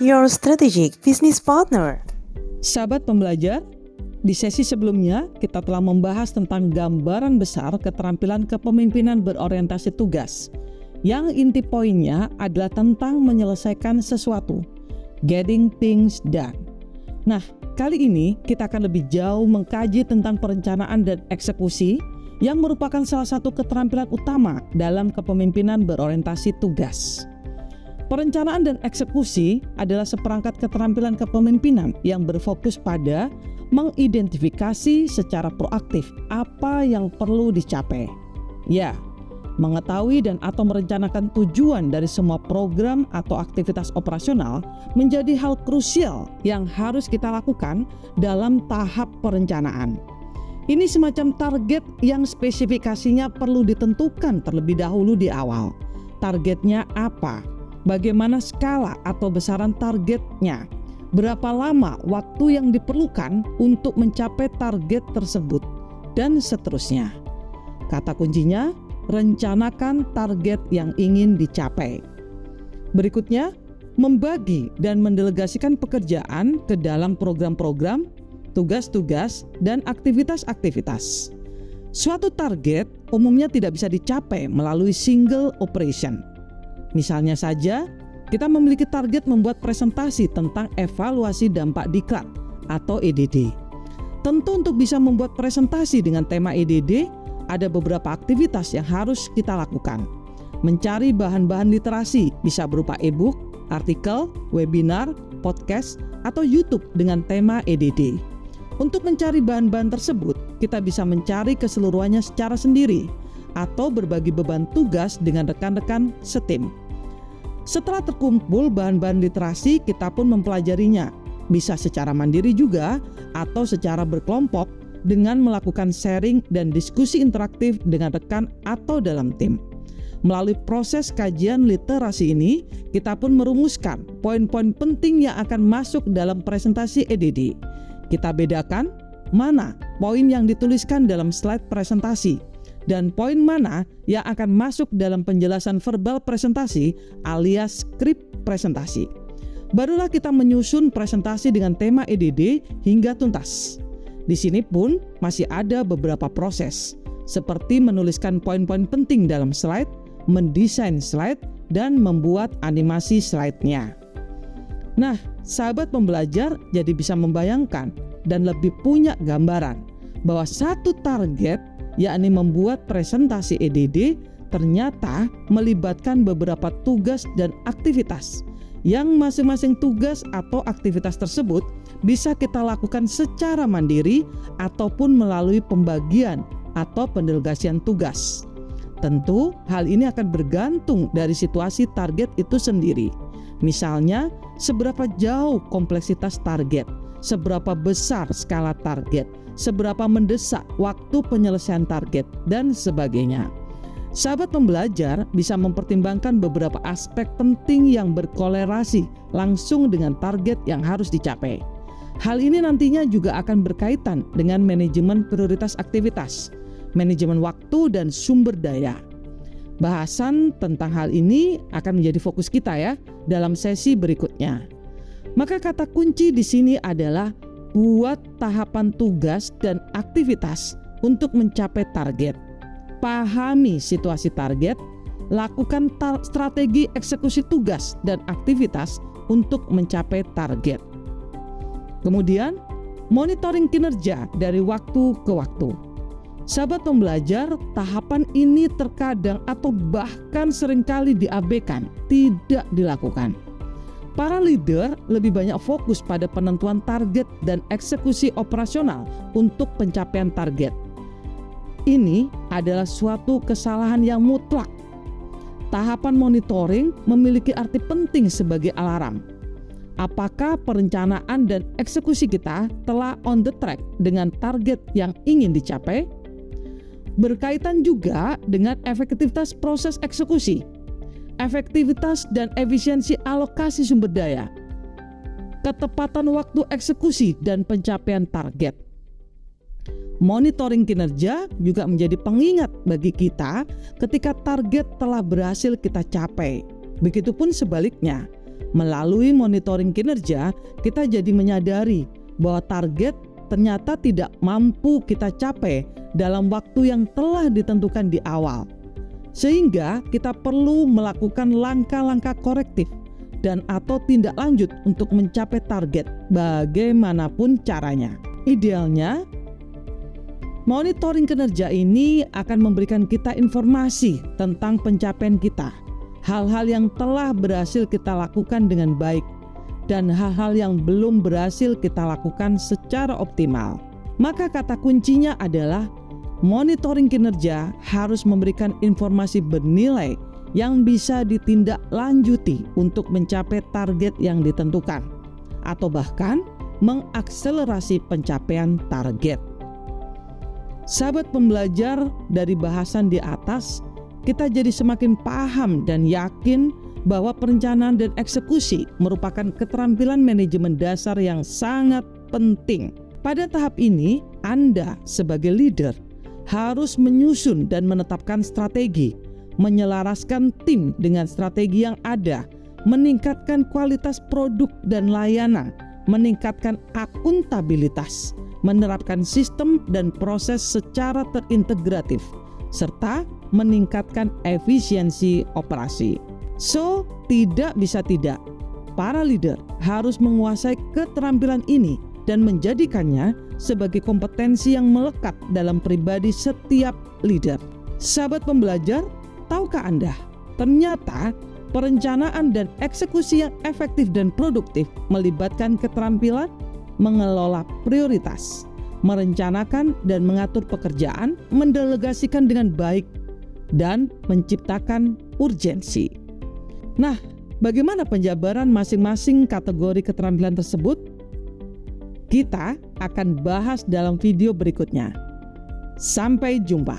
your strategic business partner. Sahabat pembelajar, di sesi sebelumnya kita telah membahas tentang gambaran besar keterampilan kepemimpinan berorientasi tugas, yang inti poinnya adalah tentang menyelesaikan sesuatu, getting things done. Nah, kali ini kita akan lebih jauh mengkaji tentang perencanaan dan eksekusi yang merupakan salah satu keterampilan utama dalam kepemimpinan berorientasi tugas. Perencanaan dan eksekusi adalah seperangkat keterampilan kepemimpinan yang berfokus pada mengidentifikasi secara proaktif apa yang perlu dicapai. Ya, mengetahui dan atau merencanakan tujuan dari semua program atau aktivitas operasional menjadi hal krusial yang harus kita lakukan dalam tahap perencanaan. Ini semacam target yang spesifikasinya perlu ditentukan terlebih dahulu di awal. Targetnya apa? Bagaimana skala atau besaran targetnya? Berapa lama waktu yang diperlukan untuk mencapai target tersebut? Dan seterusnya. Kata kuncinya, rencanakan target yang ingin dicapai. Berikutnya, membagi dan mendelegasikan pekerjaan ke dalam program-program, tugas-tugas, dan aktivitas-aktivitas. Suatu target umumnya tidak bisa dicapai melalui single operation. Misalnya saja, kita memiliki target membuat presentasi tentang evaluasi dampak diklat atau EDD. Tentu untuk bisa membuat presentasi dengan tema EDD, ada beberapa aktivitas yang harus kita lakukan. Mencari bahan-bahan literasi bisa berupa e-book, artikel, webinar, podcast, atau YouTube dengan tema EDD. Untuk mencari bahan-bahan tersebut, kita bisa mencari keseluruhannya secara sendiri atau berbagi beban tugas dengan rekan-rekan setim. Setelah terkumpul bahan-bahan literasi, kita pun mempelajarinya. Bisa secara mandiri juga atau secara berkelompok dengan melakukan sharing dan diskusi interaktif dengan rekan atau dalam tim. Melalui proses kajian literasi ini, kita pun merumuskan poin-poin penting yang akan masuk dalam presentasi EDD. Kita bedakan mana poin yang dituliskan dalam slide presentasi dan poin mana yang akan masuk dalam penjelasan verbal presentasi alias skrip presentasi. Barulah kita menyusun presentasi dengan tema EDD hingga tuntas. Di sini pun masih ada beberapa proses, seperti menuliskan poin-poin penting dalam slide, mendesain slide, dan membuat animasi slide-nya. Nah, sahabat pembelajar jadi bisa membayangkan dan lebih punya gambaran bahwa satu target, yakni membuat presentasi EDD, ternyata melibatkan beberapa tugas dan aktivitas yang masing-masing tugas atau aktivitas tersebut bisa kita lakukan secara mandiri ataupun melalui pembagian atau pendelegasian tugas. Tentu hal ini akan bergantung dari situasi target itu sendiri. Misalnya, seberapa jauh kompleksitas target, seberapa besar skala target, seberapa mendesak waktu penyelesaian target, dan sebagainya. Sahabat pembelajar bisa mempertimbangkan beberapa aspek penting yang berkolerasi langsung dengan target yang harus dicapai. Hal ini nantinya juga akan berkaitan dengan manajemen prioritas aktivitas, manajemen waktu, dan sumber daya. Bahasan tentang hal ini akan menjadi fokus kita ya dalam sesi berikutnya. Maka kata kunci di sini adalah buat tahapan tugas dan aktivitas untuk mencapai target. Pahami situasi target, lakukan strategi eksekusi tugas dan aktivitas untuk mencapai target. Kemudian, monitoring kinerja dari waktu ke waktu. Sahabat pembelajar, tahapan ini terkadang atau bahkan seringkali diabaikan, tidak dilakukan. Para leader lebih banyak fokus pada penentuan target dan eksekusi operasional untuk pencapaian target. Ini adalah suatu kesalahan yang mutlak. Tahapan monitoring memiliki arti penting sebagai alarm. Apakah perencanaan dan eksekusi kita telah on the track dengan target yang ingin dicapai? Berkaitan juga dengan efektivitas proses eksekusi, efektivitas dan efisiensi alokasi sumber daya, ketepatan waktu eksekusi dan pencapaian target. Monitoring kinerja juga menjadi pengingat bagi kita ketika target telah berhasil kita capai. Begitupun sebaliknya, Melalui monitoring kinerja, kita jadi menyadari bahwa target ternyata tidak mampu kita capai dalam waktu yang telah ditentukan di awal. Sehingga kita perlu melakukan langkah-langkah korektif dan atau tindak lanjut untuk mencapai target bagaimanapun caranya. Idealnya, monitoring kinerja ini akan memberikan kita informasi tentang pencapaian kita, hal-hal yang telah berhasil kita lakukan dengan baik, dan hal-hal yang belum berhasil kita lakukan secara optimal. Maka kata kuncinya adalah monitoring kinerja harus memberikan informasi bernilai yang bisa ditindaklanjuti untuk mencapai target yang ditentukan, atau bahkan mengakselerasi pencapaian target. Sahabat pembelajar, dari bahasan di atas, kita jadi semakin paham dan yakin bahwa perencanaan dan eksekusi merupakan keterampilan manajemen dasar yang sangat penting. Pada tahap ini, Anda sebagai leader harus menyusun dan menetapkan strategi, menyelaraskan tim dengan strategi yang ada, meningkatkan kualitas produk dan layanan, meningkatkan akuntabilitas, menerapkan sistem dan proses secara terintegratif, serta meningkatkan efisiensi operasi. So, tidak bisa tidak, para leader harus menguasai keterampilan ini dan menjadikannya sebagai kompetensi yang melekat dalam pribadi setiap leader. Sahabat pembelajar, tahukah Anda, ternyata perencanaan dan eksekusi yang efektif dan produktif melibatkan keterampilan mengelola prioritas, merencanakan dan mengatur pekerjaan, mendelegasikan dengan baik, dan menciptakan urgensi. Nah, bagaimana penjabaran masing-masing kategori keterampilan tersebut? Kita akan bahas dalam video berikutnya. Sampai jumpa.